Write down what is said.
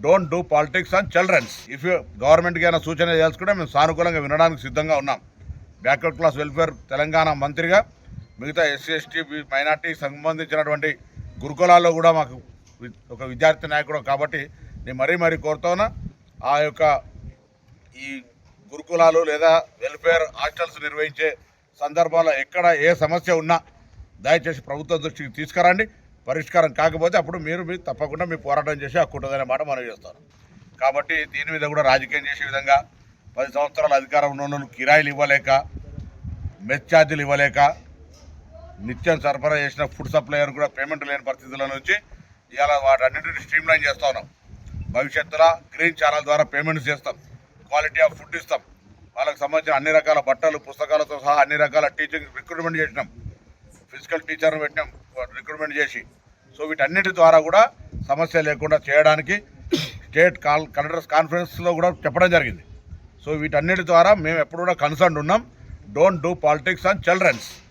Don't do politics on childrens. If గవర్నమెంట్కి అయినా సూచన చేసుకుంటే మేము సానుకూలంగా వినడానికి సిద్ధంగా ఉన్నాం. బ్యాక్వర్డ్ క్లాస్ వెల్ఫేర్ తెలంగాణ మంత్రిగా మిగతా ఎస్సీ ఎస్టీ మైనార్టీకి సంబంధించినటువంటి గురుకులాల్లో కూడా మాకు ఒక విద్యార్థి నాయకుడు కాబట్టి నేను మరీ కోరుతున్నా, ఆ యొక్క ఈ గురుకులాలు లేదా వెల్ఫేర్ హాస్టల్స్ నిర్వహించే సందర్భాల్లో ఎక్కడ ఏ సమస్య ఉన్నా దయచేసి ప్రభుత్వం దృష్టికి తీసుకురండి. పరిష్కారం కాకపోతే అప్పుడు మీరు తప్పకుండా మీ పోరాటం చేసి హక్కుంటుందనే మాట మనం చేస్తాను. కాబట్టి దీని మీద కూడా రాజకీయం చేసే విధంగా 10 సంవత్సరాల అధికారం ఉన్న కిరాయిలు ఇవ్వలేక, మెస్ ఛార్జీలు ఇవ్వలేక, నిత్యం సరఫరా చేసిన ఫుడ్ సప్లయర్ కూడా పేమెంట్ లేని పరిస్థితుల నుంచి ఇవాళ వాటన్నింటినీ స్ట్రీమ్లైన్ చేస్తూ ఉన్నాం. భవిష్యత్తులో గ్రీన్ ఛానల్ ద్వారా పేమెంట్స్ చేస్తాం, క్వాలిటీ ఆఫ్ ఫుడ్ ఇస్తాం, వాళ్ళకి సంబంధించిన అన్ని రకాల బట్టలు పుస్తకాలతో సహా అన్ని రకాల టీచింగ్ రిక్రూట్మెంట్ చేసినాం, ఫిజికల్ టీచర్ను పెట్టినాం రిక్రూట్మెంట్ చేసి. సో వీటన్నిటి ద్వారా కూడా సమస్య లేకుండా చేయడానికి స్టేట్ కలెక్టర్స్ కాన్ఫరెన్స్లో కూడా చెప్పడం జరిగింది. సో వీటన్నిటి ద్వారా మేము ఎప్పుడు కూడా కన్సర్న్ ఉన్నాం. Don't do politics on children's.